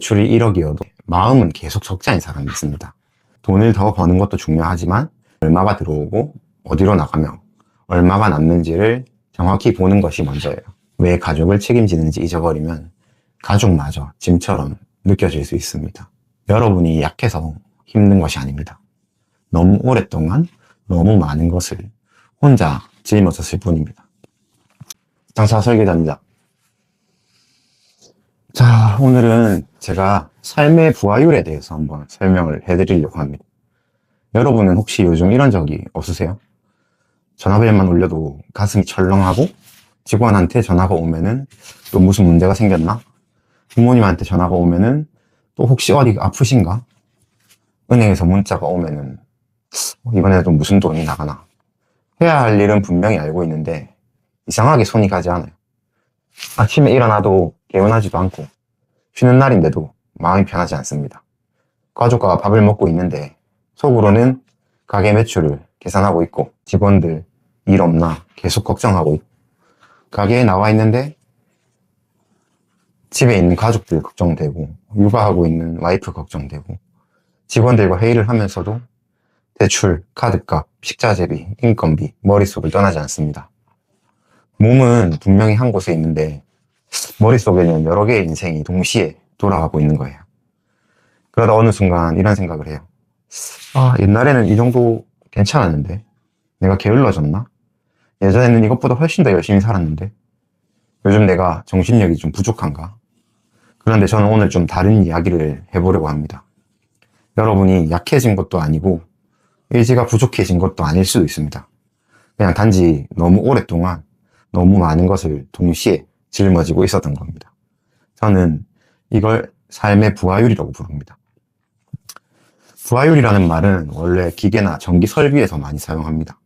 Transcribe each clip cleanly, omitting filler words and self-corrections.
매출이 1억이어도 마음은 계속 적자인 사람이 있습니다. 돈을 더 버는 것도 중요하지만 얼마가 들어오고 어디로 나가며 얼마가 남는지를 정확히 보는 것이 먼저예요. 왜 가족을 책임지는지 잊어버리면 가족마저 짐처럼 느껴질 수 있습니다. 여러분이 약해서 힘든 것이 아닙니다. 너무 오랫동안 너무 많은 것을 혼자 짊어졌을 뿐입니다. 장사 설계자입니다. 자, 오늘은 제가 삶의 부하율에 대해서 한번 설명을 해드리려고 합니다. 여러분은 혹시 요즘 이런 적이 없으세요? 전화벨만 울려도 가슴이 철렁하고 직원한테 전화가 오면은 또 무슨 문제가 생겼나? 부모님한테 전화가 오면은 또 혹시 어디 아프신가? 은행에서 문자가 오면은 이번에도 무슨 돈이 나가나? 해야 할 일은 분명히 알고 있는데 이상하게 손이 가지 않아요. 아침에 일어나도 개운하지도 않고 쉬는 날인데도 마음이 편하지 않습니다. 가족과 밥을 먹고 있는데 속으로는 가게 매출을 계산하고 있고 직원들 일 없나 계속 걱정하고 있고 가게에 나와 있는데 집에 있는 가족들 걱정되고 육아하고 있는 와이프 걱정되고 직원들과 회의를 하면서도 대출, 카드값, 식자재비, 인건비, 머릿속을 떠나지 않습니다. 몸은 분명히 한 곳에 있는데 머릿속에는 여러 개의 인생이 동시에 돌아가고 있는 거예요. 그러다 어느 순간 이런 생각을 해요. 옛날에는 이 정도 괜찮았는데 내가 게을러졌나? 예전에는 이것보다 훨씬 더 열심히 살았는데 요즘 내가 정신력이 좀 부족한가? 그런데 저는 오늘 좀 다른 이야기를 해보려고 합니다. 여러분이 약해진 것도 아니고 의지가 부족해진 것도 아닐 수도 있습니다. 그냥 단지 너무 오랫동안 너무 많은 것을 동시에 짊어지고 있었던 겁니다. 저는 이걸 삶의 부하율이라고 부릅니다. 부하율이라는 말은 원래 기계나 전기 설비에서 많이 사용합니다.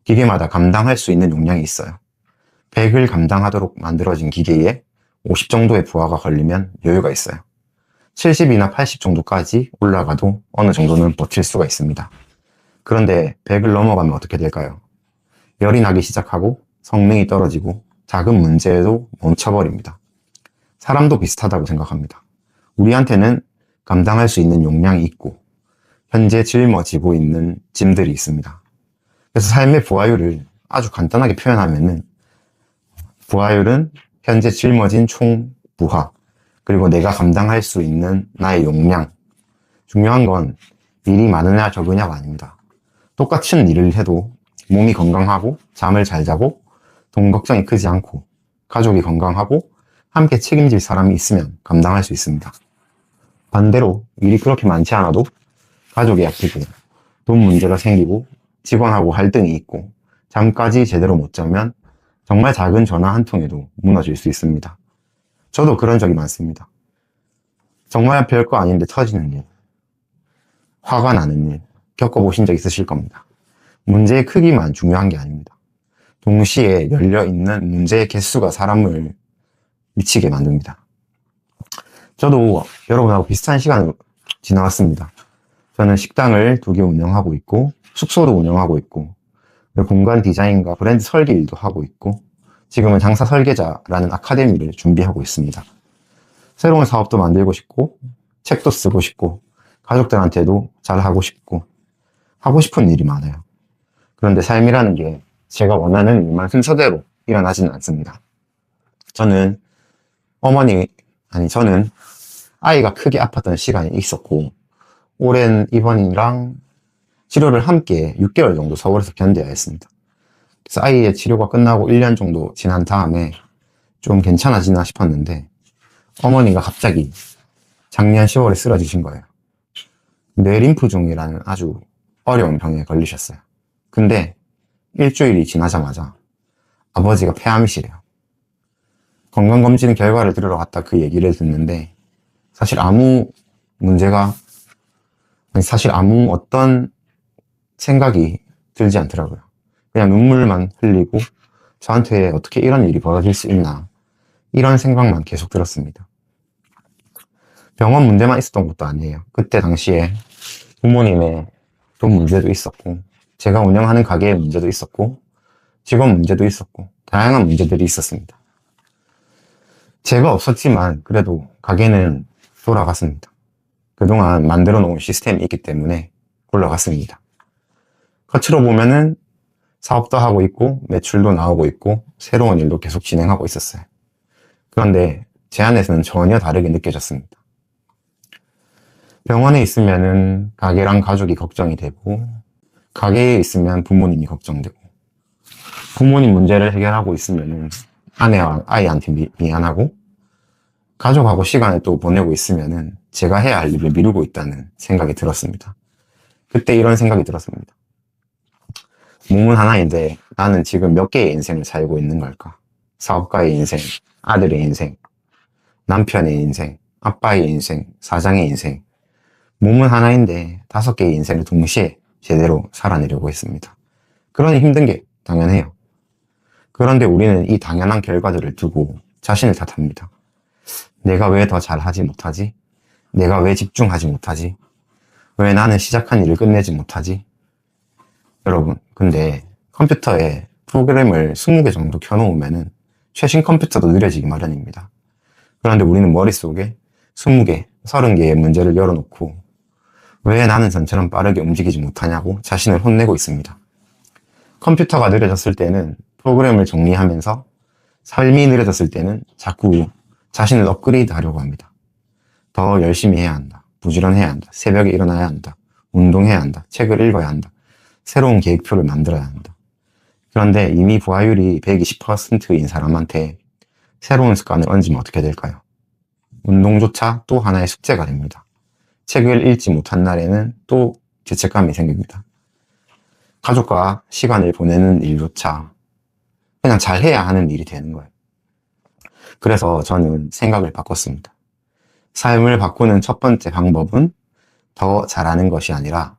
기계마다 감당할 수 있는 용량이 있어요. 100을 감당하도록 만들어진 기계에 50 정도의 부하가 걸리면 여유가 있어요. 70이나 80 정도까지 올라가도 어느 정도는 버틸 수가 있습니다. 그런데 100을 넘어가면 어떻게 될까요? 열이 나기 시작하고 성능이 떨어지고 작은 문제에도 멈춰버립니다. 사람도 비슷하다고 생각합니다. 우리한테는 감당할 수 있는 용량이 있고 현재 짊어지고 있는 짐들이 있습니다. 그래서 삶의 부하율을 아주 간단하게 표현하면은 부하율은 현재 짊어진 총 부하 그리고 내가 감당할 수 있는 나의 용량. 중요한 건 일이 많으냐 적으냐가 아닙니다. 똑같은 일을 해도 몸이 건강하고 잠을 잘 자고 돈 걱정이 크지 않고 가족이 건강하고 함께 책임질 사람이 있으면 감당할 수 있습니다. 반대로 일이 그렇게 많지 않아도 가족이 아프고 돈 문제가 생기고 직원하고 갈등이 있고 잠까지 제대로 못 자면 정말 작은 전화 한 통에도 무너질 수 있습니다. 저도 그런 적이 많습니다. 정말 별거 아닌데 터지는 일, 화가 나는 일 겪어보신 적 있으실 겁니다. 문제의 크기만 중요한 게 아닙니다. 동시에 열려있는 문제의 개수가 사람을 미치게 만듭니다. 저도 여러분하고 비슷한 시간을 지나왔습니다. 저는 식당을 2개 운영하고 있고 숙소도 운영하고 있고 공간 디자인과 브랜드 설계 일도 하고 있고 지금은 장사 설계자라는 아카데미를 준비하고 있습니다. 새로운 사업도 만들고 싶고 책도 쓰고 싶고 가족들한테도 잘하고 싶고 하고 싶은 일이 많아요. 그런데 삶이라는 게 제가 원하는 일만 순서대로 일어나지는 않습니다. 저는 저는 아이가 크게 아팠던 시간이 있었고 오랜 입원이랑 치료를 함께 6개월 정도 서울에서 견뎌야 했습니다. 그래서 아이의 치료가 끝나고 1년 정도 지난 다음에 좀 괜찮아지나 싶었는데 어머니가 갑자기 작년 10월에 쓰러지신 거예요. 뇌림프종이라는 아주 어려운 병에 걸리셨어요. 근데 일주일이 지나자마자 아버지가 폐암이시래요. 건강검진 결과를 들으러 갔다 그 얘기를 듣는데 사실 아무 어떤 생각이 들지 않더라고요. 그냥 눈물만 흘리고 저한테 어떻게 이런 일이 벌어질 수 있나 이런 생각만 계속 들었습니다. 병원 문제만 있었던 것도 아니에요. 그때 당시에 부모님의 돈 문제도 있었고 제가 운영하는 가게의 문제도 있었고 직원 문제도 있었고 다양한 문제들이 있었습니다. 제가 없었지만 그래도 가게는 돌아갔습니다. 그동안 만들어 놓은 시스템이 있기 때문에 굴러갔습니다. 겉으로 보면은 사업도 하고 있고 매출도 나오고 있고 새로운 일도 계속 진행하고 있었어요. 그런데 제 안에서는 전혀 다르게 느껴졌습니다. 병원에 있으면은 가게랑 가족이 걱정이 되고, 가게에 있으면 부모님이 걱정되고, 부모님 문제를 해결하고 있으면은 아내와 아이한테 미안하고, 가족하고 시간을 또 보내고 있으면은 제가 해야 할 일을 미루고 있다는 생각이 들었습니다. 그때 이런 생각이 들었습니다. 몸은 하나인데 나는 지금 몇 개의 인생을 살고 있는 걸까? 사업가의 인생, 아들의 인생, 남편의 인생, 아빠의 인생, 사장의 인생. 몸은 하나인데 5개의 인생을 동시에 제대로 살아내려고 했습니다. 그러니 힘든 게 당연해요. 그런데 우리는 이 당연한 결과들을 두고 자신을 탓합니다. 내가 왜 더 잘하지 못하지? 내가 왜 집중하지 못하지? 왜 나는 시작한 일을 끝내지 못하지? 여러분, 근데 컴퓨터에 프로그램을 20개 정도 켜놓으면은 최신 컴퓨터도 느려지기 마련입니다. 그런데 우리는 머릿속에 20개, 30개의 문제를 열어놓고 왜 나는 전처럼 빠르게 움직이지 못하냐고 자신을 혼내고 있습니다. 컴퓨터가 느려졌을 때는 프로그램을 정리하면서 삶이 느려졌을 때는 자꾸 자신을 업그레이드 하려고 합니다. 더 열심히 해야 한다. 부지런해야 한다. 새벽에 일어나야 한다. 운동해야 한다. 책을 읽어야 한다. 새로운 계획표를 만들어야 한다. 그런데 이미 부하율이 120%인 사람한테 새로운 습관을 얹으면 어떻게 될까요? 운동조차 또 하나의 숙제가 됩니다. 책을 읽지 못한 날에는 또 죄책감이 생깁니다. 가족과 시간을 보내는 일조차 그냥 잘해야 하는 일이 되는 거예요. 그래서 저는 생각을 바꿨습니다. 삶을 바꾸는 첫 번째 방법은 더 잘하는 것이 아니라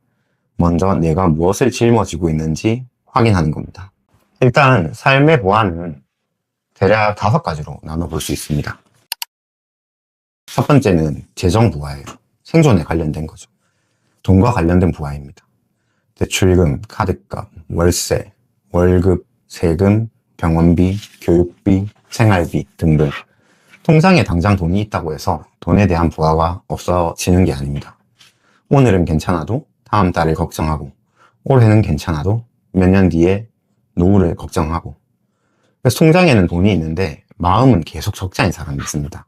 먼저 내가 무엇을 짊어지고 있는지 확인하는 겁니다. 일단 삶의 보안은 대략 5가지로 나눠볼 수 있습니다. 첫 번째는 재정 부하예요. 생존에 관련된 거죠. 돈과 관련된 부하입니다. 대출금, 카드값, 월세, 월급, 세금, 병원비, 교육비, 생활비 등등. 통장에 당장 돈이 있다고 해서 돈에 대한 부하가 없어지는 게 아닙니다. 오늘은 괜찮아도 다음 달을 걱정하고, 올해는 괜찮아도 몇 년 뒤에 노후를 걱정하고. 그래서 통장에는 돈이 있는데 마음은 계속 적자인 사람이 있습니다.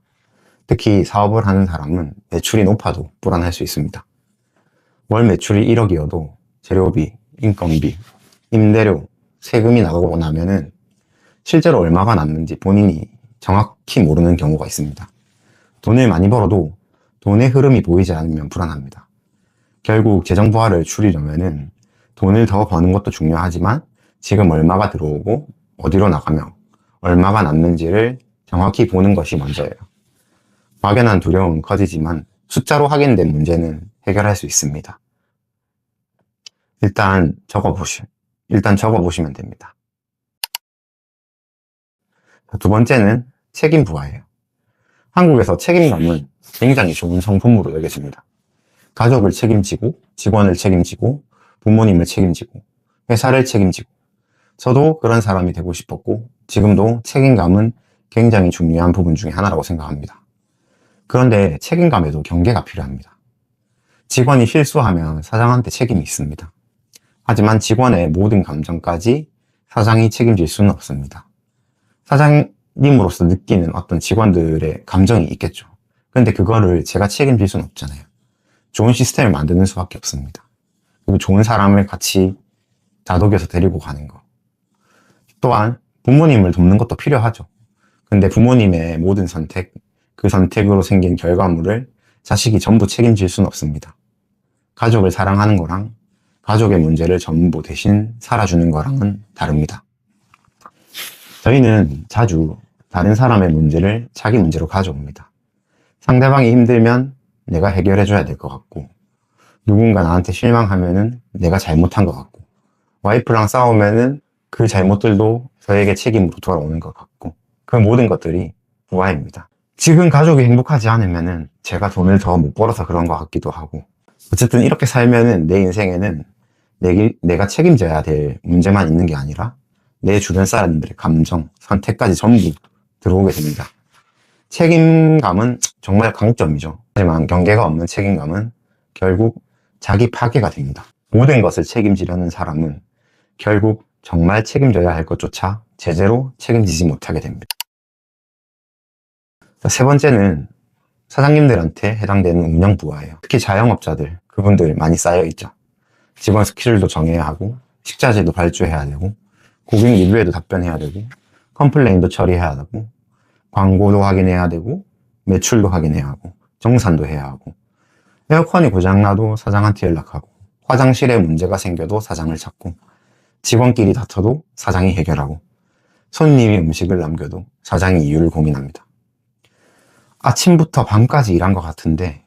특히 사업을 하는 사람은 매출이 높아도 불안할 수 있습니다. 월 매출이 1억이어도 재료비, 인건비, 임대료, 세금이 나가고 나면은 실제로 얼마가 남는지 본인이 정확히 모르는 경우가 있습니다. 돈을 많이 벌어도 돈의 흐름이 보이지 않으면 불안합니다. 결국 재정 부하를 줄이려면은 돈을 더 버는 것도 중요하지만 지금 얼마가 들어오고 어디로 나가며 얼마가 남는지를 정확히 보는 것이 먼저예요. 막연한 두려움은 커지지만 숫자로 확인된 문제는 해결할 수 있습니다. 일단 적어보시면 됩니다. 두 번째는 책임 부하예요. 한국에서 책임감은 굉장히 좋은 성품으로 여겨집니다. 가족을 책임지고, 직원을 책임지고, 부모님을 책임지고, 회사를 책임지고. 저도 그런 사람이 되고 싶었고, 지금도 책임감은 굉장히 중요한 부분 중에 하나라고 생각합니다. 그런데 책임감에도 경계가 필요합니다. 직원이 실수하면 사장한테 책임이 있습니다. 하지만 직원의 모든 감정까지 사장이 책임질 수는 없습니다. 사장님으로서 느끼는 어떤 직원들의 감정이 있겠죠. 그런데 그거를 제가 책임질 수는 없잖아요. 좋은 시스템을 만드는 수밖에 없습니다. 그리고 좋은 사람을 같이 다독여서 데리고 가는 거. 또한 부모님을 돕는 것도 필요하죠. 근데 부모님의 모든 선택, 그 선택으로 생긴 결과물을 자식이 전부 책임질 수는 없습니다. 가족을 사랑하는 거랑 가족의 문제를 전부 대신 살아주는 거랑은 다릅니다. 저희는 자주 다른 사람의 문제를 자기 문제로 가져옵니다. 상대방이 힘들면 내가 해결해줘야 될 것 같고, 누군가 나한테 실망하면은 내가 잘못한 것 같고, 와이프랑 싸우면은 그 잘못들도 저에게 책임으로 돌아오는 것 같고, 그 모든 것들이 부하입니다. 지금 가족이 행복하지 않으면은 제가 돈을 더 못 벌어서 그런 것 같기도 하고, 어쨌든 이렇게 살면은 내 인생에는 내가 책임져야 될 문제만 있는 게 아니라 내 주변 사람들의 감정, 선택까지 전부 들어오게 됩니다. 책임감은 정말 강점이죠. 하지만 경계가 없는 책임감은 결국 자기 파괴가 됩니다. 모든 것을 책임지려는 사람은 결국 정말 책임져야 할 것조차 제대로 책임지지 못하게 됩니다. 세 번째는 사장님들한테 해당되는 운영부하예요. 특히 자영업자들, 그분들 많이 쌓여있죠. 직원 스케줄도 정해야 하고, 식자재도 발주해야 되고, 고객 리뷰에도 답변해야 되고, 컴플레인도 처리해야 되고, 광고도 확인해야 되고, 매출도 확인해야 하고, 정산도 해야 하고, 에어컨이 고장나도 사장한테 연락하고, 화장실에 문제가 생겨도 사장을 찾고, 직원끼리 다퉈도 사장이 해결하고, 손님이 음식을 남겨도 사장이 이유를 고민합니다. 아침부터 밤까지 일한 것 같은데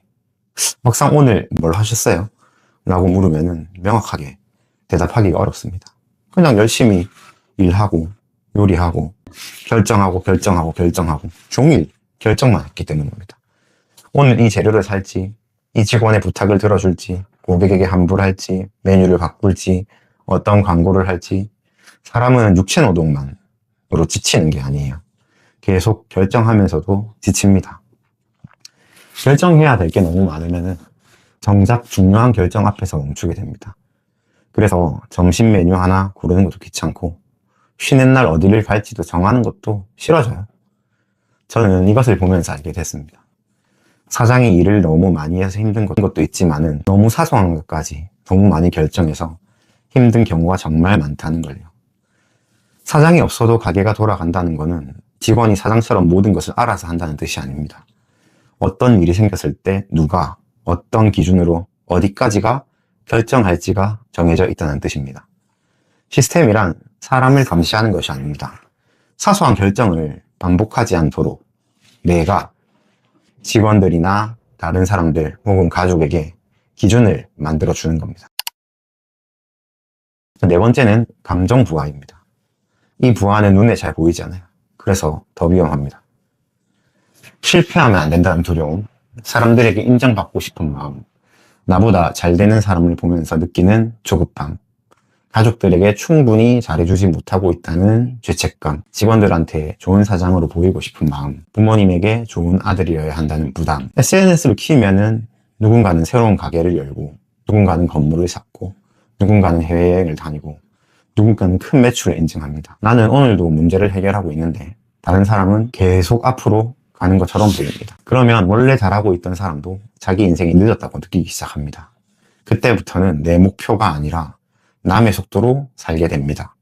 막상 오늘 뭘 하셨어요? 라고 물으면 명확하게 대답하기가 어렵습니다. 그냥 열심히 일하고 요리하고 결정하고 종일 결정만 했기 때문입니다. 오늘 이 재료를 살지, 이 직원의 부탁을 들어줄지, 고객에게 환불할지, 메뉴를 바꿀지, 어떤 광고를 할지. 사람은 육체 노동만으로 지치는 게 아니에요. 계속 결정하면서도 지칩니다. 결정해야 될 게 너무 많으면 정작 중요한 결정 앞에서 멈추게 됩니다. 그래서 점심 메뉴 하나 고르는 것도 귀찮고 쉬는 날 어디를 갈지도 정하는 것도 싫어져요. 저는 이것을 보면서 알게 됐습니다. 사장이 일을 너무 많이 해서 힘든 것도 있지만은 너무 사소한 것까지 너무 많이 결정해서 힘든 경우가 정말 많다는 걸요. 사장이 없어도 가게가 돌아간다는 거는 직원이 사장처럼 모든 것을 알아서 한다는 뜻이 아닙니다. 어떤 일이 생겼을 때 누가 어떤 기준으로 어디까지가 결정할지가 정해져 있다는 뜻입니다. 시스템이란 사람을 감시하는 것이 아닙니다. 사소한 결정을 반복하지 않도록 내가 직원들이나 다른 사람들 혹은 가족에게 기준을 만들어 주는 겁니다. 네 번째는 감정 부하입니다. 이 부하는 눈에 잘 보이지 않아요. 그래서 더 위험합니다. 실패하면 안 된다는 두려움, 사람들에게 인정받고 싶은 마음, 나보다 잘 되는 사람을 보면서 느끼는 조급함, 가족들에게 충분히 잘해주지 못하고 있다는 죄책감, 직원들한테 좋은 사장으로 보이고 싶은 마음, 부모님에게 좋은 아들이어야 한다는 부담. SNS를 키우면은 누군가는 새로운 가게를 열고, 누군가는 건물을 샀고, 누군가는 해외여행을 다니고, 누군가는 큰 매출을 인증합니다. 나는 오늘도 문제를 해결하고 있는데 다른 사람은 계속 앞으로 가는 것처럼 보입니다. 그러면 원래 잘하고 있던 사람도 자기 인생이 늦었다고 느끼기 시작합니다. 그때부터는 내 목표가 아니라 남의 속도로 살게 됩니다.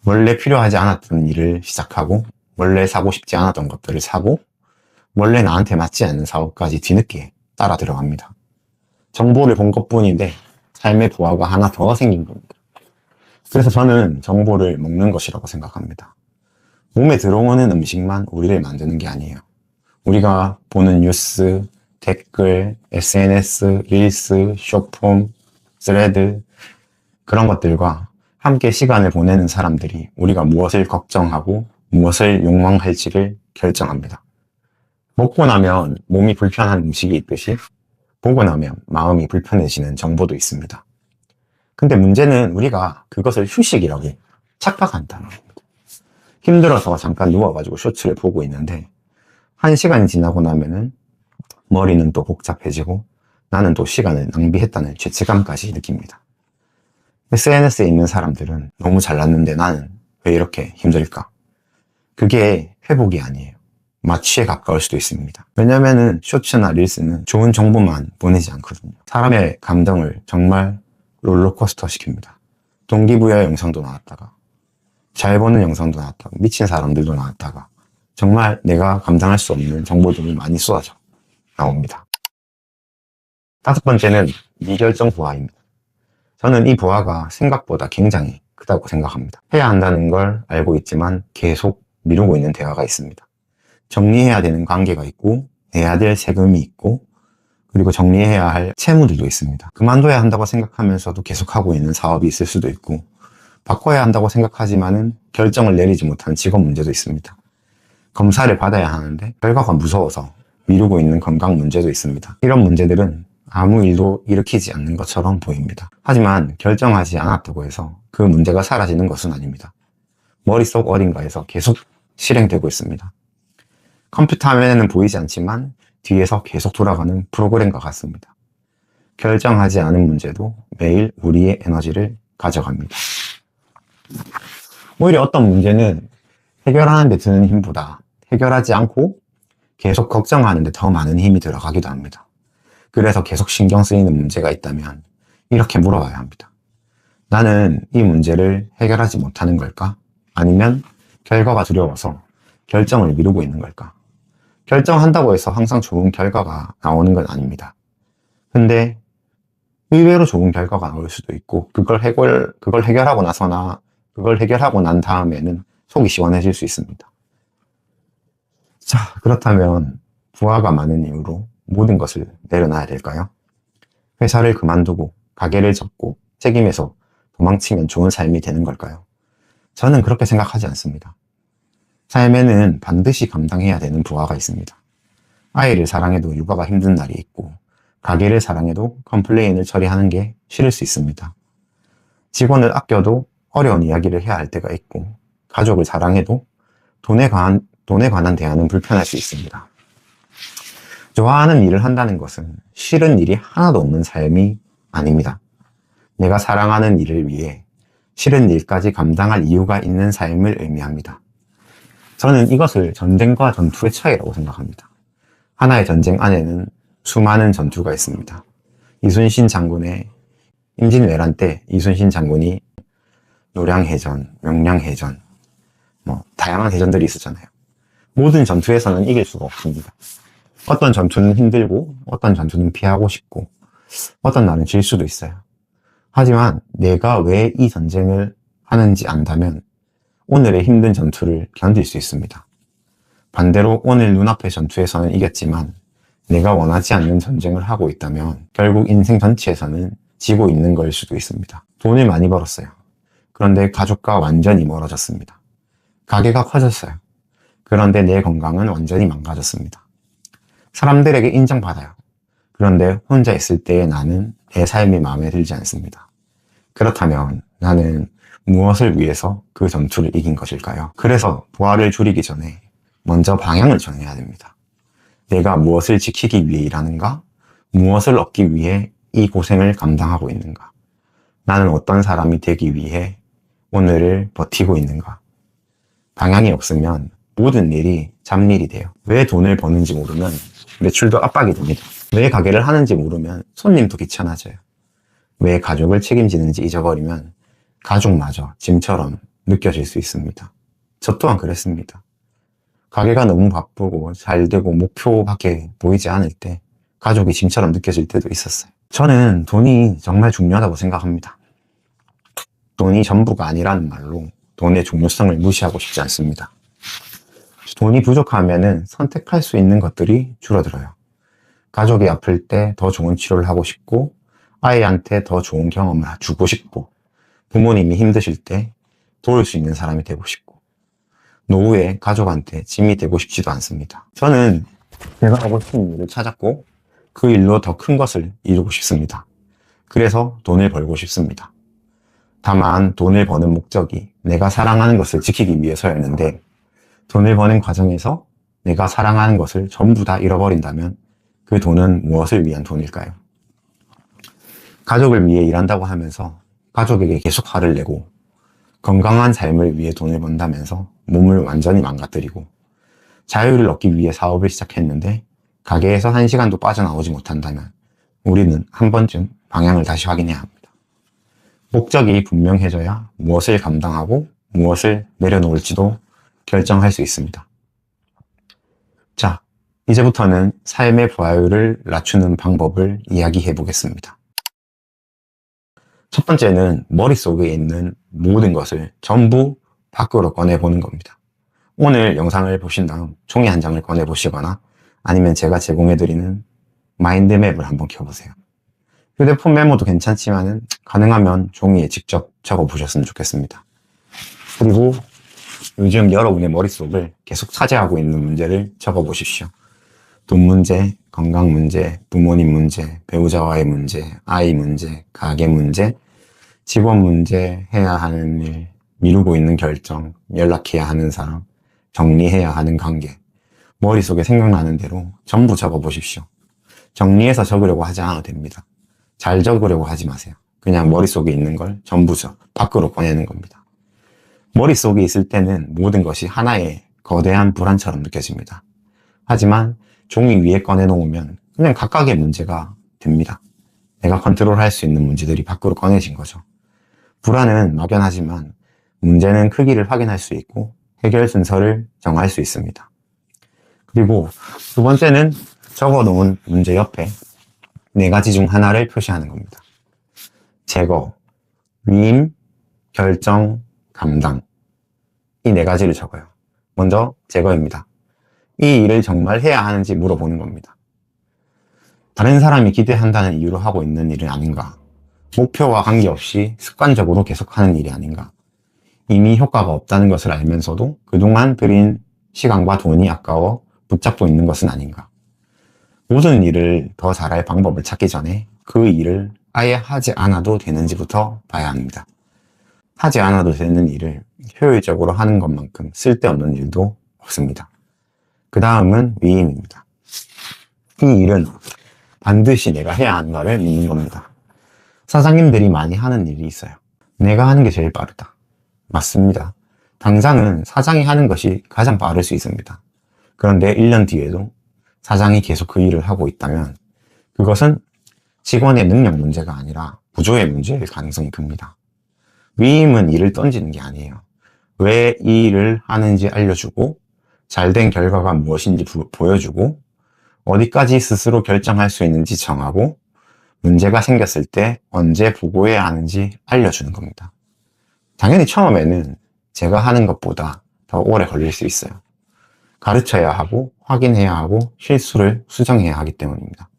원래 필요하지 않았던 일을 시작하고, 원래 사고 싶지 않았던 것들을 사고, 원래 나한테 맞지 않는 사업까지 뒤늦게 따라 들어갑니다. 정보를 본 것뿐인데 삶의 부하가 하나 더 생긴 겁니다. 그래서 저는 정보를 먹는 것이라고 생각합니다. 몸에 들어오는 음식만 우리를 만드는 게 아니에요. 우리가 보는 뉴스, 댓글, SNS, 릴스, 숏폼, 스레드, 그런 것들과 함께 시간을 보내는 사람들이 우리가 무엇을 걱정하고 무엇을 욕망할지를 결정합니다. 먹고 나면 몸이 불편한 음식이 있듯이 보고 나면 마음이 불편해지는 정보도 있습니다. 근데 문제는 우리가 그것을 휴식이라고 착각한다는 겁니다. 힘들어서 잠깐 누워가지고 쇼츠를 보고 있는데 1시간이 지나고 나면은 머리는 또 복잡해지고 나는 또 시간을 낭비했다는 죄책감까지 느낍니다. SNS에 있는 사람들은 너무 잘났는데 나는 왜 이렇게 힘들까? 그게 회복이 아니에요. 마취에 가까울 수도 있습니다. 왜냐면은 쇼츠나 릴스는 좋은 정보만 보내지 않거든요. 사람의 감정을 정말 롤러코스터 시킵니다. 동기부여 영상도 나왔다가 잘 보는 영상도 나왔다가 미친 사람들도 나왔다가 정말 내가 감당할 수 없는 정보들이 많이 쏟아져 나옵니다. 5번째는 미결정 부하입니다. 저는 이 부하가 생각보다 굉장히 크다고 생각합니다. 해야 한다는 걸 알고 있지만 계속 미루고 있는 대화가 있습니다. 정리해야 되는 관계가 있고 내야 될 세금이 있고 그리고 정리해야 할 채무들도 있습니다. 그만둬야 한다고 생각하면서도 계속하고 있는 사업이 있을 수도 있고 바꿔야 한다고 생각하지만은 결정을 내리지 못하는 직업 문제도 있습니다. 검사를 받아야 하는데 결과가 무서워서 미루고 있는 건강 문제도 있습니다. 이런 문제들은 아무 일도 일으키지 않는 것처럼 보입니다. 하지만 결정하지 않았다고 해서 그 문제가 사라지는 것은 아닙니다. 머릿속 어딘가에서 계속 실행되고 있습니다. 컴퓨터 화면에는 보이지 않지만 뒤에서 계속 돌아가는 프로그램과 같습니다. 결정하지 않은 문제도 매일 우리의 에너지를 가져갑니다. 오히려 어떤 문제는 해결하는 데 드는 힘보다 해결하지 않고 계속 걱정하는 데 더 많은 힘이 들어가기도 합니다. 그래서 계속 신경 쓰이는 문제가 있다면 이렇게 물어봐야 합니다. 나는 이 문제를 해결하지 못하는 걸까? 아니면 결과가 두려워서 결정을 미루고 있는 걸까? 결정한다고 해서 항상 좋은 결과가 나오는 건 아닙니다. 근데 의외로 좋은 결과가 나올 수도 있고 그걸 해결하고 나서나 그걸 해결하고 난 다음에는 속이 시원해질 수 있습니다. 자, 그렇다면 부하가 많은 이유로 모든 것을 내려놔야 될까요? 회사를 그만두고 가게를 접고 책임에서 도망치면 좋은 삶이 되는 걸까요? 저는 그렇게 생각하지 않습니다. 삶에는 반드시 감당해야 되는 부하가 있습니다. 아이를 사랑해도 육아가 힘든 날이 있고 가게를 사랑해도 컴플레인을 처리하는 게 싫을 수 있습니다. 직원을 아껴도 어려운 이야기를 해야 할 때가 있고 가족을 사랑해도 돈에 관한 대화는 불편할 수 있습니다. 좋아하는 일을 한다는 것은 싫은 일이 하나도 없는 삶이 아닙니다. 내가 사랑하는 일을 위해 싫은 일까지 감당할 이유가 있는 삶을 의미합니다. 저는 이것을 전쟁과 전투의 차이라고 생각합니다. 하나의 전쟁 안에는 수많은 전투가 있습니다. 이순신 장군의 임진왜란 때 이순신 장군이 노량해전, 명량해전, 다양한 해전들이 있었잖아요. 모든 전투에서는 이길 수가 없습니다. 어떤 전투는 힘들고 어떤 전투는 피하고 싶고 어떤 날은 질 수도 있어요. 하지만 내가 왜 이 전쟁을 하는지 안다면 오늘의 힘든 전투를 견딜 수 있습니다. 반대로 오늘 눈앞의 전투에서는 이겼지만 내가 원하지 않는 전쟁을 하고 있다면 결국 인생 전체에서는 지고 있는 걸 수도 있습니다. 돈을 많이 벌었어요. 그런데 가족과 완전히 멀어졌습니다. 가게가 커졌어요. 그런데 내 건강은 완전히 망가졌습니다. 사람들에게 인정받아요. 그런데 혼자 있을 때의 나는 내 삶이 마음에 들지 않습니다. 그렇다면 나는 무엇을 위해서 그 전투를 이긴 것일까요? 그래서 부하를 줄이기 전에 먼저 방향을 정해야 됩니다. 내가 무엇을 지키기 위해 일하는가? 무엇을 얻기 위해 이 고생을 감당하고 있는가? 나는 어떤 사람이 되기 위해 오늘을 버티고 있는가? 방향이 없으면 모든 일이 잡일이 돼요. 왜 돈을 버는지 모르면 매출도 압박이 됩니다. 왜 가게를 하는지 모르면 손님도 귀찮아져요. 왜 가족을 책임지는지 잊어버리면 가족마저 짐처럼 느껴질 수 있습니다. 저 또한 그랬습니다. 가게가 너무 바쁘고 잘 되고 목표밖에 보이지 않을 때 가족이 짐처럼 느껴질 때도 있었어요. 저는 돈이 정말 중요하다고 생각합니다. 돈이 전부가 아니라는 말로 돈의 중요성을 무시하고 싶지 않습니다. 돈이 부족하면 선택할 수 있는 것들이 줄어들어요. 가족이 아플 때 더 좋은 치료를 하고 싶고 아이한테 더 좋은 경험을 주고 싶고 부모님이 힘드실 때 도울 수 있는 사람이 되고 싶고 노후에 가족한테 짐이 되고 싶지도 않습니다. 저는 제가 하고 싶은 일을 찾았고 그 일로 더 큰 것을 이루고 싶습니다. 그래서 돈을 벌고 싶습니다. 다만 돈을 버는 목적이 내가 사랑하는 것을 지키기 위해서였는데 돈을 버는 과정에서 내가 사랑하는 것을 전부 다 잃어버린다면 그 돈은 무엇을 위한 돈일까요? 가족을 위해 일한다고 하면서 가족에게 계속 화를 내고 건강한 삶을 위해 돈을 번다면서 몸을 완전히 망가뜨리고 자유를 얻기 위해 사업을 시작했는데 가게에서 1시간도 빠져나오지 못한다면 우리는 한 번쯤 방향을 다시 확인해야 합니다. 목적이 분명해져야 무엇을 감당하고 무엇을 내려놓을지도 결정할 수 있습니다. 자, 이제부터는 삶의 부하율을 낮추는 방법을 이야기해 보겠습니다. 첫 번째는 머릿속에 있는 모든 것을 전부 밖으로 꺼내보는 겁니다. 오늘 영상을 보신 다음 종이 한 장을 꺼내보시거나 아니면 제가 제공해드리는 마인드맵을 한번 켜보세요. 휴대폰 메모도 괜찮지만 가능하면 종이에 직접 적어보셨으면 좋겠습니다. 그리고 요즘 여러분의 머릿속을 계속 차지하고 있는 문제를 적어보십시오. 돈 문제, 건강 문제, 부모님 문제, 배우자와의 문제, 아이 문제, 가게 문제, 직원 문제, 해야 하는 일, 미루고 있는 결정, 연락해야 하는 사람, 정리해야 하는 관계. 머릿속에 생각나는 대로 전부 적어보십시오. 정리해서 적으려고 하지 않아도 됩니다. 잘 적으려고 하지 마세요. 그냥 머릿속에 있는 걸 전부 밖으로 꺼내는 겁니다. 머릿속에 있을 때는 모든 것이 하나의 거대한 불안처럼 느껴집니다. 하지만 종이 위에 꺼내놓으면 그냥 각각의 문제가 됩니다. 내가 컨트롤할 수 있는 문제들이 밖으로 꺼내진 거죠. 불안은 막연하지만 문제는 크기를 확인할 수 있고 해결 순서를 정할 수 있습니다. 그리고 두 번째는 적어놓은 문제 옆에 4가지 중 하나를 표시하는 겁니다. 제거, 위임, 결정, 감당. 이 4가지를 적어요. 먼저 제거입니다. 이 일을 정말 해야 하는지 물어보는 겁니다. 다른 사람이 기대한다는 이유로 하고 있는 일은 아닌가? 목표와 관계없이 습관적으로 계속하는 일이 아닌가? 이미 효과가 없다는 것을 알면서도 그동안 들인 시간과 돈이 아까워 붙잡고 있는 것은 아닌가? 모든 일을 더 잘할 방법을 찾기 전에 그 일을 아예 하지 않아도 되는지부터 봐야 합니다. 하지 않아도 되는 일을 효율적으로 하는 것만큼 쓸데없는 일도 없습니다. 그 다음은 위임입니다. 이 일은 반드시 내가 해야 하는가를 묻는 겁니다. 사장님들이 많이 하는 일이 있어요. 내가 하는 게 제일 빠르다. 맞습니다. 당장은 사장이 하는 것이 가장 빠를 수 있습니다. 그런데 1년 뒤에도 사장이 계속 그 일을 하고 있다면 그것은 직원의 능력 문제가 아니라 구조의 문제일 가능성이 큽니다. 위임은 일을 던지는 게 아니에요. 왜 이 일을 하는지 알려주고 잘된 결과가 무엇인지 보여주고 어디까지 스스로 결정할 수 있는지 정하고 문제가 생겼을 때 언제 보고해야 하는지 알려주는 겁니다. 당연히 처음에는 제가 하는 것보다 더 오래 걸릴 수 있어요. 가르쳐야 하고 확인해야 하고 실수를 수정해야 하기 때문입니다.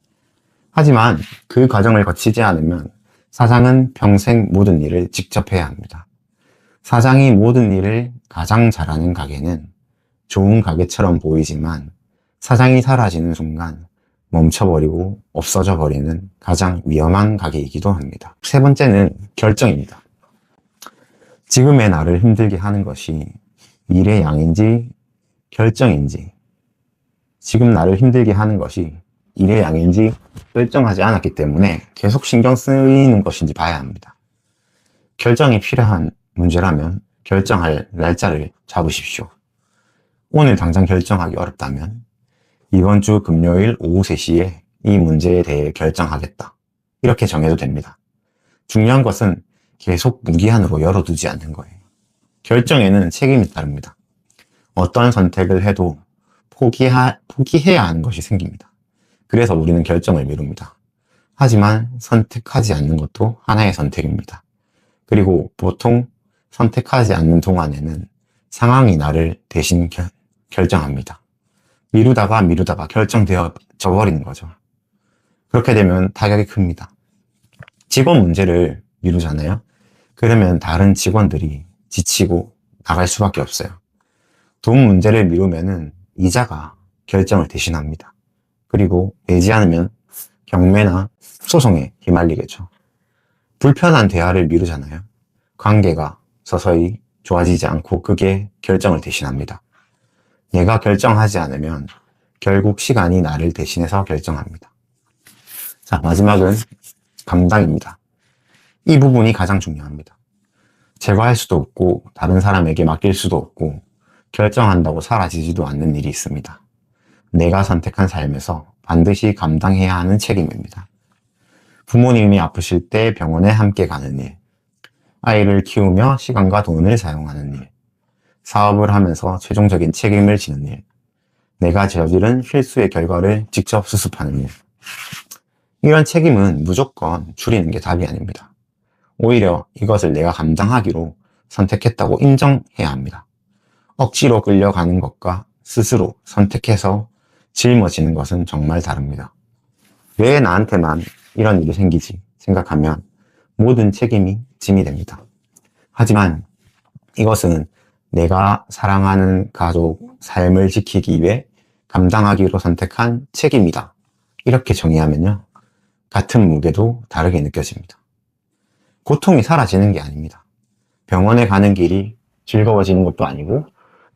하지만 그 과정을 거치지 않으면 사장은 평생 모든 일을 직접 해야 합니다. 사장이 모든 일을 가장 잘하는 가게는 좋은 가게처럼 보이지만 사장이 사라지는 순간 멈춰버리고 없어져 버리는 가장 위험한 가게이기도 합니다. 세 번째는 결정입니다. 지금의 나를 힘들게 하는 것이 일의 양인지 결정인지, 지금 나를 힘들게 하는 것이 일의 양인지 결정하지 않았기 때문에 계속 신경 쓰이는 것인지 봐야 합니다. 결정이 필요한 문제라면 결정할 날짜를 잡으십시오. 오늘 당장 결정하기 어렵다면 이번 주 금요일 오후 3시에 이 문제에 대해 결정하겠다. 이렇게 정해도 됩니다. 중요한 것은 계속 무기한으로 열어두지 않는 거예요. 결정에는 책임이 따릅니다. 어떤 선택을 해도 포기해야 하는 것이 생깁니다. 그래서 우리는 결정을 미룹니다. 하지만 선택하지 않는 것도 하나의 선택입니다. 그리고 보통 선택하지 않는 동안에는 상황이 나를 대신 결정합니다. 미루다가 결정되어져 버리는 거죠. 그렇게 되면 타격이 큽니다. 직원 문제를 미루잖아요. 그러면 다른 직원들이 지치고 나갈 수밖에 없어요. 돈 문제를 미루면은 이자가 결정을 대신합니다. 그리고 내지 않으면 경매나 소송에 휘말리겠죠. 불편한 대화를 미루잖아요. 관계가 서서히 좋아지지 않고 그게 결정을 대신합니다. 내가 결정하지 않으면 결국 시간이 나를 대신해서 결정합니다. 자, 마지막은 감당입니다. 이 부분이 가장 중요합니다. 제거할 수도 없고 다른 사람에게 맡길 수도 없고 결정한다고 사라지지도 않는 일이 있습니다. 내가 선택한 삶에서 반드시 감당해야 하는 책임입니다. 부모님이 아프실 때 병원에 함께 가는 일, 아이를 키우며 시간과 돈을 사용하는 일, 사업을 하면서 최종적인 책임을 지는 일, 내가 저지른 실수의 결과를 직접 수습하는 일. 이런 책임은 무조건 줄이는 게 답이 아닙니다. 오히려 이것을 내가 감당하기로 선택했다고 인정해야 합니다. 억지로 끌려가는 것과 스스로 선택해서 짊어지는 것은 정말 다릅니다. 왜 나한테만 이런 일이 생기지 생각하면 모든 책임이 짐이 됩니다. 하지만 이것은 내가 사랑하는 가족, 삶을 지키기 위해 감당하기로 선택한 책임이다. 이렇게 정의하면요. 같은 무게도 다르게 느껴집니다. 고통이 사라지는 게 아닙니다. 병원에 가는 길이 즐거워지는 것도 아니고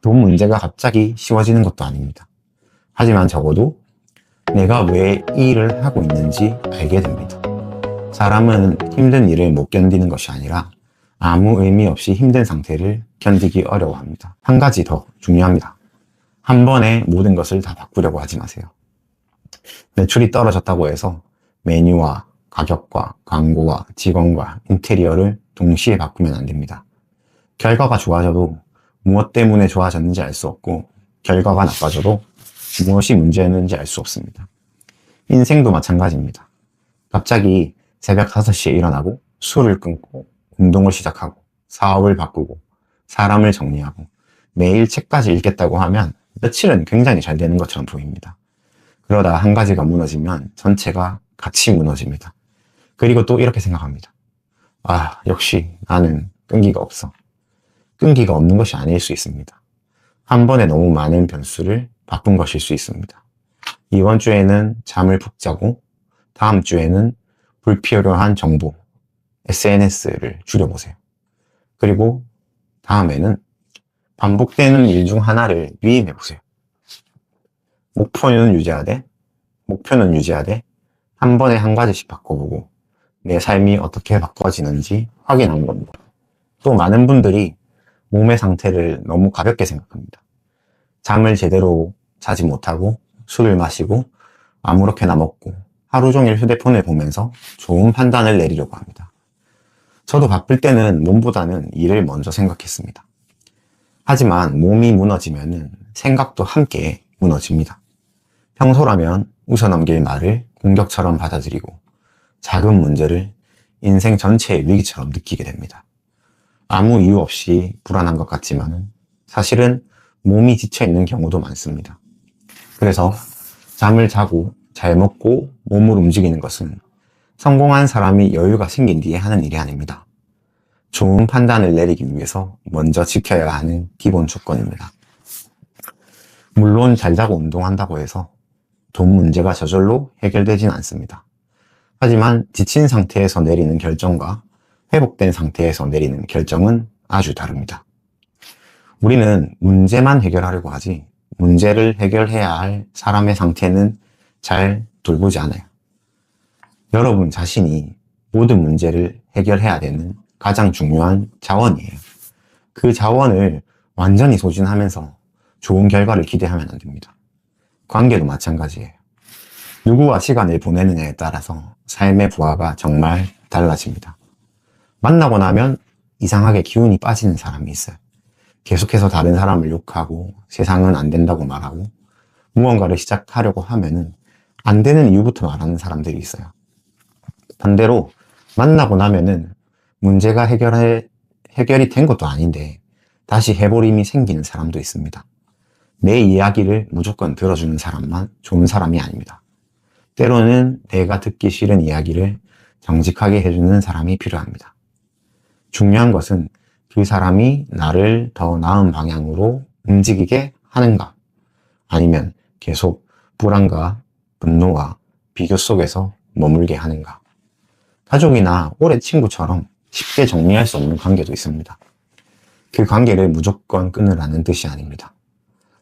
돈 문제가 갑자기 쉬워지는 것도 아닙니다. 하지만 적어도 내가 왜 이 일을 하고 있는지 알게 됩니다. 사람은 힘든 일을 못 견디는 것이 아니라 아무 의미 없이 힘든 상태를 견디기 어려워합니다. 한 가지 더 중요합니다. 한 번에 모든 것을 다 바꾸려고 하지 마세요. 매출이 떨어졌다고 해서 메뉴와 가격과 광고와 직원과 인테리어를 동시에 바꾸면 안 됩니다. 결과가 좋아져도 무엇 때문에 좋아졌는지 알 수 없고, 결과가 나빠져도 무엇이 문제였는지 알 수 없습니다. 인생도 마찬가지입니다. 갑자기 새벽 5시에 일어나고 술을 끊고 운동을 시작하고 사업을 바꾸고 사람을 정리하고 매일 책까지 읽겠다고 하면 며칠은 굉장히 잘 되는 것처럼 보입니다. 그러다 한 가지가 무너지면 전체가 같이 무너집니다. 그리고 또 이렇게 생각합니다. 아, 역시 나는 끈기가 없어. 끈기가 없는 것이 아닐 수 있습니다. 한 번에 너무 많은 변수를 바꾼 것일 수 있습니다. 이번 주에는 잠을 푹 자고 다음 주에는 불필요한 정보, SNS를 줄여보세요. 그리고 다음에는 반복되는 일 중 하나를 위임해보세요. 목표는 유지하되 한 번에 한 가지씩 바꿔보고 내 삶이 어떻게 바꿔지는지 확인하는 겁니다. 또 많은 분들이 몸의 상태를 너무 가볍게 생각합니다. 잠을 제대로 자지 못하고 술을 마시고 아무렇게나 먹고 하루 종일 휴대폰을 보면서 좋은 판단을 내리려고 합니다. 저도 바쁠 때는 몸보다는 일을 먼저 생각했습니다. 하지만 몸이 무너지면 생각도 함께 무너집니다. 평소라면 웃어넘길 말을 공격처럼 받아들이고 작은 문제를 인생 전체의 위기처럼 느끼게 됩니다. 아무 이유 없이 불안한 것 같지만 사실은 몸이 지쳐있는 경우도 많습니다. 그래서 잠을 자고 잘 먹고 몸을 움직이는 것은 성공한 사람이 여유가 생긴 뒤에 하는 일이 아닙니다. 좋은 판단을 내리기 위해서 먼저 지켜야 하는 기본 조건입니다. 물론 잘 자고 운동한다고 해서 돈 문제가 저절로 해결되진 않습니다. 하지만 지친 상태에서 내리는 결정과 회복된 상태에서 내리는 결정은 아주 다릅니다. 우리는 문제만 해결하려고 하지 문제를 해결해야 할 사람의 상태는 잘 돌보지 않아요. 여러분 자신이 모든 문제를 해결해야 되는 가장 중요한 자원이에요. 그 자원을 완전히 소진하면서 좋은 결과를 기대하면 안 됩니다. 관계도 마찬가지예요. 누구와 시간을 보내느냐에 따라서 삶의 부하가 정말 달라집니다. 만나고 나면 이상하게 기운이 빠지는 사람이 있어요. 계속해서 다른 사람을 욕하고 세상은 안 된다고 말하고 무언가를 시작하려고 하면은 안 되는 이유부터 말하는 사람들이 있어요. 반대로 만나고 나면은 문제가 해결이 된 것도 아닌데 다시 해버림이 생기는 사람도 있습니다. 내 이야기를 무조건 들어주는 사람만 좋은 사람이 아닙니다. 때로는 내가 듣기 싫은 이야기를 정직하게 해주는 사람이 필요합니다. 중요한 것은 그 사람이 나를 더 나은 방향으로 움직이게 하는가, 아니면 계속 불안과 분노와 비교 속에서 머물게 하는가. 가족이나 오래 친구처럼 쉽게 정리할 수 없는 관계도 있습니다. 그 관계를 무조건 끊으라는 뜻이 아닙니다.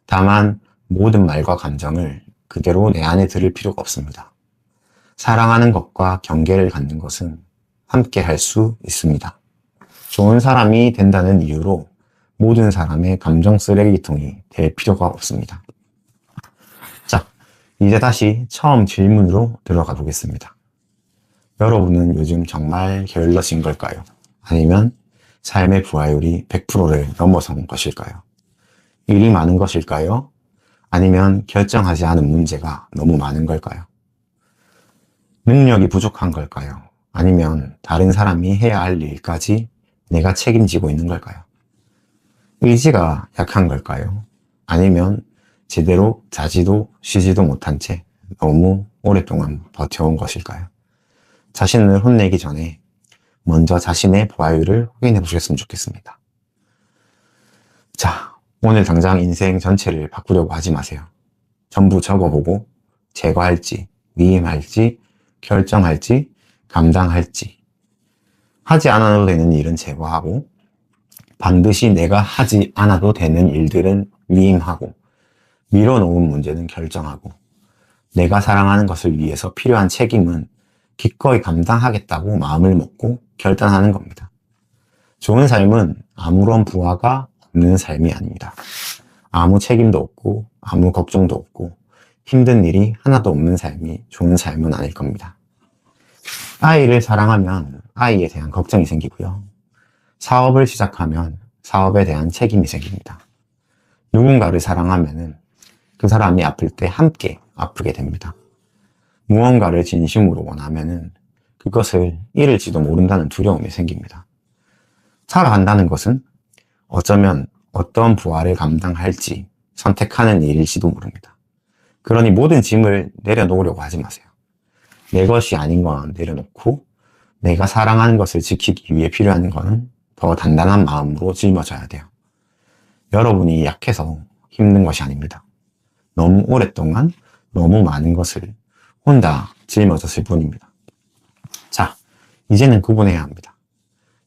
다만 모든 말과 감정을 그대로 내 안에 들을 필요가 없습니다. 사랑하는 것과 경계를 갖는 것은 함께 할 수 있습니다. 좋은 사람이 된다는 이유로 모든 사람의 감정 쓰레기통이 될 필요가 없습니다. 자, 이제 다시 처음 질문으로 들어가 보겠습니다. 여러분은 요즘 정말 게을러진 걸까요? 아니면 삶의 부하율이 100%를 넘어선 것일까요? 일이 많은 것일까요? 아니면 결정하지 않은 문제가 너무 많은 걸까요? 능력이 부족한 걸까요? 아니면 다른 사람이 해야 할 일까지 내가 책임지고 있는 걸까요? 의지가 약한 걸까요? 아니면 제대로 자지도 쉬지도 못한 채 너무 오랫동안 버텨온 것일까요? 자신을 혼내기 전에 먼저 자신의 부하율을 확인해 보셨으면 좋겠습니다. 자, 오늘 당장 인생 전체를 바꾸려고 하지 마세요. 전부 적어보고 제거할지, 위임할지, 결정할지, 감당할지. 하지 않아도 되는 일은 제거하고 반드시 내가 하지 않아도 되는 일들은 위임하고 밀어놓은 문제는 결정하고 내가 사랑하는 것을 위해서 필요한 책임은 기꺼이 감당하겠다고 마음을 먹고 결단하는 겁니다. 좋은 삶은 아무런 부하가 없는 삶이 아닙니다. 아무 책임도 없고 아무 걱정도 없고 힘든 일이 하나도 없는 삶이 좋은 삶은 아닐 겁니다. 아이를 사랑하면 아이에 대한 걱정이 생기고요. 사업을 시작하면 사업에 대한 책임이 생깁니다. 누군가를 사랑하면은 그 사람이 아플 때 함께 아프게 됩니다. 무언가를 진심으로 원하면은 그것을 잃을지도 모른다는 두려움이 생깁니다. 살아간다는 것은 어쩌면 어떤 부하를 감당할지 선택하는 일일지도 모릅니다. 그러니 모든 짐을 내려놓으려고 하지 마세요. 내 것이 아닌 건 내려놓고 내가 사랑하는 것을 지키기 위해 필요한 건 더 단단한 마음으로 짊어져야 돼요. 여러분이 약해서 힘든 것이 아닙니다. 너무 오랫동안 너무 많은 것을 혼자 짊어졌을 뿐입니다. 자, 이제는 구분해야 합니다.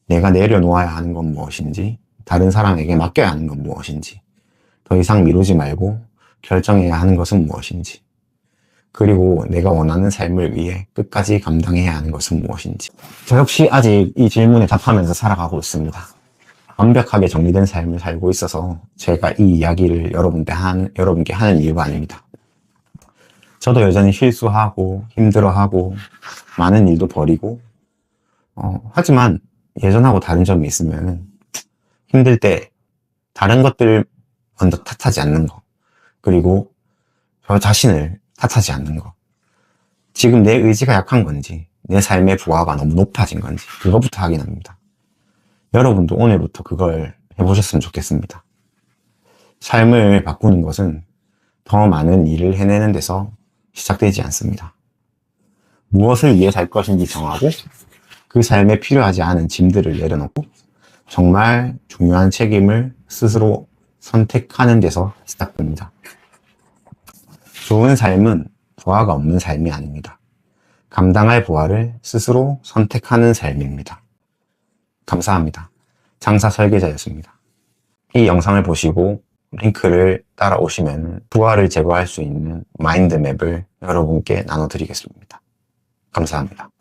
내가 내려놓아야 하는 건 무엇인지, 다른 사람에게 맡겨야 하는 건 무엇인지, 더 이상 미루지 말고 결정해야 하는 것은 무엇인지, 그리고 내가 원하는 삶을 위해 끝까지 감당해야 하는 것은 무엇인지. 저 역시 아직 이 질문에 답하면서 살아가고 있습니다. 완벽하게 정리된 삶을 살고 있어서 제가 이 이야기를 여러분께 하는 이유가 아닙니다. 저도 여전히 실수하고 힘들어하고 많은 일도 버리고 하지만 예전하고 다른 점이 있으면 힘들 때 다른 것들 먼저 탓하지 않는 거, 그리고 저 자신을 탓하지 않는 거, 지금 내 의지가 약한 건지 내 삶의 부하가 너무 높아진 건지 그것부터 확인합니다. 여러분도 오늘부터 그걸 해보셨으면 좋겠습니다. 삶을 바꾸는 것은 더 많은 일을 해내는 데서 시작되지 않습니다. 무엇을 위해 살 것인지 정하고 그 삶에 필요하지 않은 짐들을 내려놓고 정말 중요한 책임을 스스로 선택하는 데서 시작됩니다. 좋은 삶은 부하가 없는 삶이 아닙니다. 감당할 부하를 스스로 선택하는 삶입니다. 감사합니다. 장사 설계자였습니다. 이 영상을 보시고 링크를 따라오시면 부하를 제거할 수 있는 마인드맵을 여러분께 나눠드리겠습니다. 감사합니다.